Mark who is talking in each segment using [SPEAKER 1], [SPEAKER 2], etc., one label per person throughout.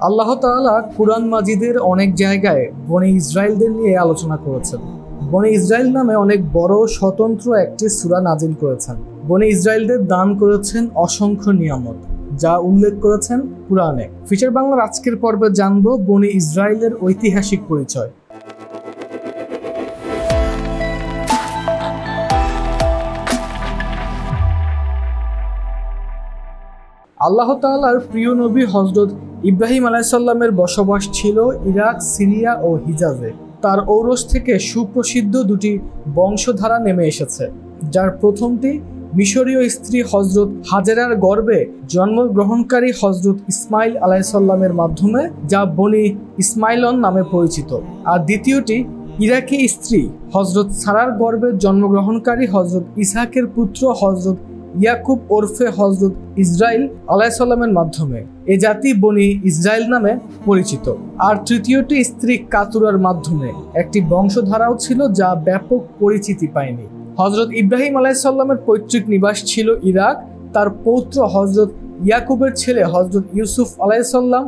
[SPEAKER 1] আল্লাহ তাআলা কুরআন মাজিদের অনেক জায়গায় বনি ইসরাইলদের নিয়ে আলোচনা করেছেন। বনি ইসরাইল নামে অনেক বড় স্বতন্ত্র একটি সূরা নাজিল করেছেন। বনি ইসরাইলদের দান করেছেন অসংখ্য নিয়ামত, যা উল্লেখ করেছেন কুরআনে। ফিচার বাংলার আজকের পর্বে জানবো বনি ইসরাইলের ঐতিহাসিক পরিচয়। আল্লাহ তাআলার প্রিয় নবী হযরত ইব্রাহিম আলাইহিস সালামের বসবাস ছিল ইরাক, সিরিয়া ও হিজাজে। তার ঔরস থেকে সুপ্রসিদ্ধ দুটি বংশধারা নেমে এসেছে, যার প্রথমটি মিশরীয় স্ত্রী হযরত হাজেরার গর্ভে জন্মগ্রহণকারী হযরত ইসমাইল আলাইহিস সালামের মাধ্যমে, যা বনি ইসমাইলন নামে পরিচিত। আর দ্বিতীয়টি ইরাকি স্ত্রী হযরত সারার গর্ভে জন্মগ্রহণকারী হযরত ইসহাকের পুত্র হযরত ইয়াকুব ওরফে হযরত ইসরাইল আলাইহিস সালামের মাধ্যমে। এ জাতি বনি ইসরাইল নামে পরিচিত। আর তৃতীয়টি স্ত্রী কাতুরার মাধ্যমে একটি বংশধারাও ছিল, যা ব্যাপক পরিচিতি পায়নি। হযরত ইব্রাহিম আলাইহিস সালামের পৈতৃক নিবাস ছিল ইরাক। তার পৌত্র হযরত ইয়াকুবের ছেলে হযরত ইউসুফ আলাইহিস সালাম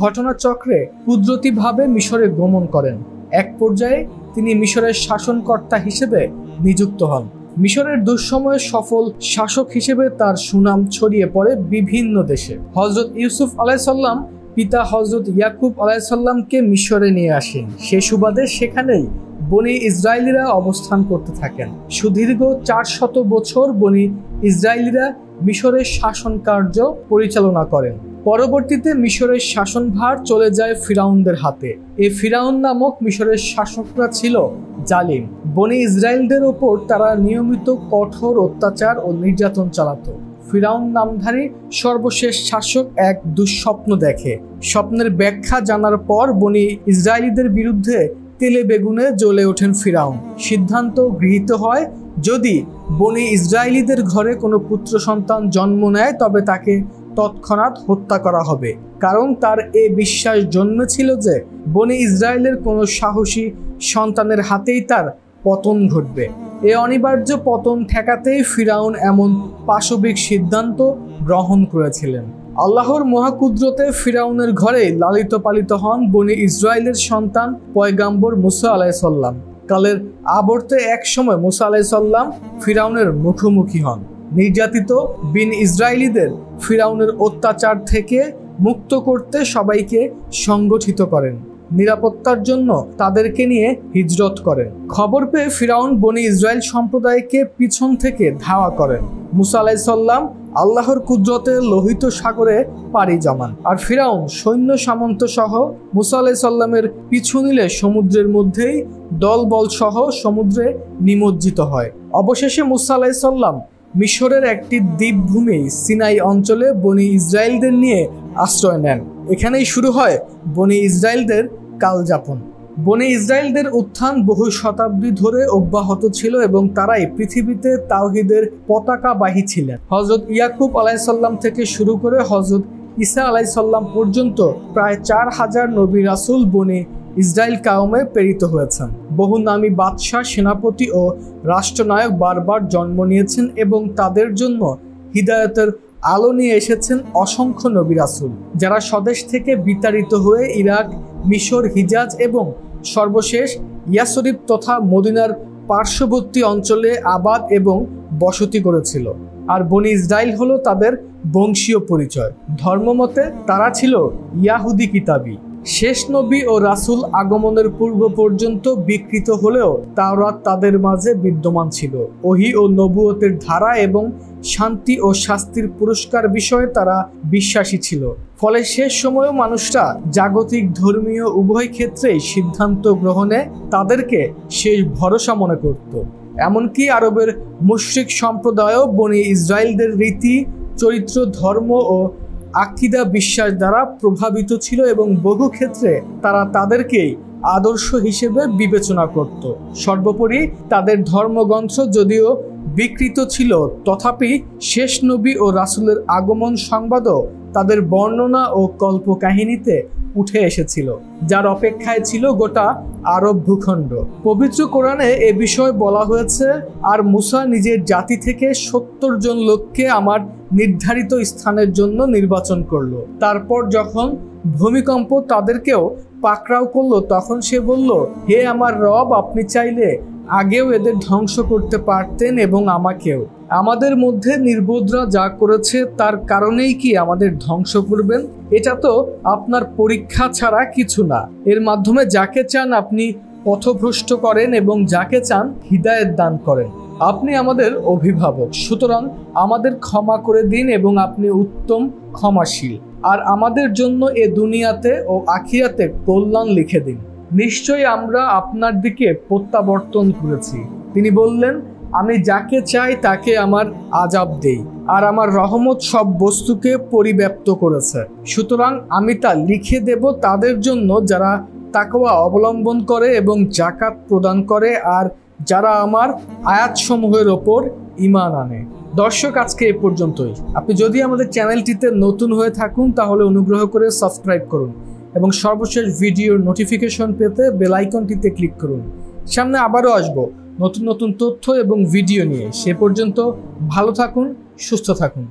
[SPEAKER 1] ঘটনাচক্রে কুদরতিভাবে মিশরে গমন করেন। এক পর্যায়ে তিনি মিশরের শাসনকর্তা হিসেবে নিযুক্ত হন। মিশরের দুঃসময়ে সফল শাসক হিসেবে তার সুনাম ছড়িয়ে পড়ে বিভিন্ন দেশে। হযরত ইউসুফ আলাইহিস সালাম পিতা হযরত ইয়াকুব আলাইহিস সালামকে মিশরে নিয়ে আসেন। সে সুবাদে সেখানেই বনি ইসরাইলিরা অবস্থান করতে থাকেন। সুদীর্ঘ 400 বছর বনি ইসরাইলিরা মিশরের শাসন কার্য পরিচালনা করেন। পরবর্তীতে মিশরের শাসনভার চলে যায় ফিরাউনদের হাতে। এই ফিরাউন নামক মিশরের শাসকরা ছিল জালিম। বনি ইসরাইলদের ওপর তারা নিয়মিত কঠোর অত্যাচার ও নির্যাতন চালাতো। ফিরাউন নামধারী সর্বশেষ শাসক এক দুঃস্বপ্ন দেখে। স্বপ্নের ব্যাখ্যা জানার পর বনি ইসরাইলিদের বিরুদ্ধে তেলে বেগুনে জ্বলে ওঠেন ফিরাউন। সিদ্ধান্ত গৃহীত হয়, যদি বনি ইসরাইলিদের ঘরে কোনো পুত্র সন্তান জন্ম নেয় তবে তাকে তৎক্ষণাৎ হত্যা করা হবে, কারণ তার এ বিশ্বাস জন্মেছিল যে বনি ইসরাইলের কোনো সাহসী সন্তানের হাতেই তার পতন ঘটবে। এ অনিবার্য পতন ঠেকাতেই ফিরাউন এমন পাশবিক সিদ্ধান্ত গ্রহণ করেছিলেন। আল্লাহর মহাকুদরতে ফিরাউনের ঘরে লালিত পালিত হন বনি ইসরাইলের সন্তান পয়গাম্বর মুসা আলাইহিস সালাম। কালের আবর্তে এক সময় মুসা আলাইহিস সালাম ফিরাউনের মুখোমুখি হন। নির্যাতিত বিন ইসরাইলিদের ফিরাউনের অত্যাচার থেকে মুক্ত করতে সবাইকে সংগঠিত করেন। নিরাপত্তার জন্য তাদেরকে নিয়ে হিজরত করেন। খবর পেয়ে ফিরাউন বনি ইসরাইল সম্প্রদায়কে পিছন থেকে ধাওয়া করেন। মুসা আলাইহিস সালাম আল্লাহর কুদরতে লোহিত সাগরে পাড়ি জমান। আর ফিরাউন সৈন্য সামন্ত সহ মুসা আলাইহিস সালামের পিছু নিলে সমুদ্রের মধ্যেই দলবল সহ সমুদ্রে নিমজ্জিত হয়। অবশেষে মুসা আলাইহিস সালাম মিশরের একটি দ্বীপভূমি সিনাই অঞ্চলে বনি ইসরাইলদের নিয়ে আশ্রয় নেন। এখানেই শুরু হয় বনি ইসরাইলদের কালযাপন। বনি ইসরাইলদের উত্থান বহু শতাব্দী ধরে অব্যাহত ছিল এবং তারাই পৃথিবীতে তাওহীদের পতাকাবাহী ছিলেন। হযরত ইয়াকুব আলাইহিস সালাম থেকে শুরু করে হযরত ঈসা আলাইহিস সালাম পর্যন্ত প্রায় 4000 নবী রাসূল বনি ইসরাইল কাউমে প্রেরিত হয়েছেন। বহু নামী বাদশাহ, সেনাপতি ও রাষ্ট্রনায়ক বারবার জন্ম নিয়েছেন এবং তাদের জন্য হিদায়াতের আলো নিয়ে এসেছেন অসংখ্য নবী রাসূল, যারা স্বদেশ থেকে বিতাড়িত হয়ে ইরাক, মিশর, হিজাজ এবং সর্বশেষ ইয়াসরিব তথা মদিনার পার্শ্ববর্তী অঞ্চলে আবাদ এবং বসতি করেছিল। আর বনি ইসরাইল হলো তাদের বংশীয় পরিচয়। ধর্মমতে তারা ছিল ইয়াহুদি কিতাবী। শেষ নবী ও রাসূল আগমনের পূর্ব পর্যন্ত বিকৃত হলেও তাওরাত তাদের মাঝে বিদ্যমান ছিল। ওহী ও নবুয়তের ধারা এবং শান্তি ও শাস্তির পুরস্কার বিষয়ে তারা বিশ্বাসী ছিল। ফলে শেষ সময়েও মানুষরা জাগতিক ধর্মীয় উভয় ক্ষেত্রেই সিদ্ধান্ত গ্রহণে তাদেরকে শেষ ভরসা মনে করত। এমনকি আরবের মুশরিক সম্প্রদায়ও বনি ইসরাইলদের রীতি, চরিত্র, ধর্ম ও আকীদা বিশ্বাস দ্বারা প্রভাবিত ছিল এবং বহু ক্ষেত্রে তারা তাদেরকেই আদর্শ হিসেবে বিবেচনা করত। সর্বোপরি তাদের ধর্মগ্রন্থ যদিও বিকৃত ছিল, তথাপি শেষ নবী ও রাসূলের আগমন সংবাদও তাদের বর্ণনা ও কল্পকাহিনীতে উঠে এসেছিল, যার অপেক্ষায় ছিল গোটা আরব ভূখণ্ড। পবিত্র কোরআনে এ বিষয়ে বলা হয়েছে, আর মুসা নিজের জাতি থেকে 70 জন লোককে আমার নির্ধারিত স্থানের জন্য নির্বাচন করলো। তারপর যখন ভূমিকম্প তাদেরকেও পাকড়াও করলো, তখন সে বলল, হে আমার রব, আপনি চাইলে আগেও এদের ধ্বংস করতে পারতেন এবং আমাকেও। আমাদের মধ্যে নির্বোধরা যা করেছে তার কারণেই কি আমাদের ধ্বংস করবেন? এটা তো আপনার পরীক্ষা ছাড়া কিছু না। এর মাধ্যমে যাকে চান আপনি পথভ্রষ্ট করেন এবং যাকে চান হিদায়াত দান করেন। আপনি আমাদের অভিভাবক, সুতরাং আমাদের ক্ষমা করে দিন এবং আপনি উত্তম ক্ষমাশীল। আর আমাদের জন্য এ দুনিয়াতে ও আখিরাতে কল্যাণ লিখে দিন। নিশ্চয়ই আমরা আপনার দিকে প্রত্যাবর্তন করেছি। তিনি বললেন, আমি যাকে চাই তাকে আমার আযাব দেই, আর আমার রহমত সব বস্তুকে পরিব্যাপ্ত করেছে। সুতরাং আমি তা লিখে দেব তাদের জন্য যারা তাকওয়া অবলম্বন করে এবং যাকাত প্রদান করে, আর যারা আমার আয়াতসমূহের ওপর ঈমান আনে। দর্শক, আজকে এ পর্যন্তই। আপনি যদি আমাদের চ্যানেলটিতে নতুন হয়ে থাকুন তাহলে অনুগ্রহ করে সাবস্ক্রাইব করুন এবং সর্বশেষ ভিডিওর নোটিফিকেশন পেতে বেল আইকনটিতে ক্লিক করুন। সামনে আবারও আসবো নতুন নতুন তথ্য এবং ভিডিও নিয়ে। সে পর্যন্ত ভালো থাকুন, সুস্থ থাকুন।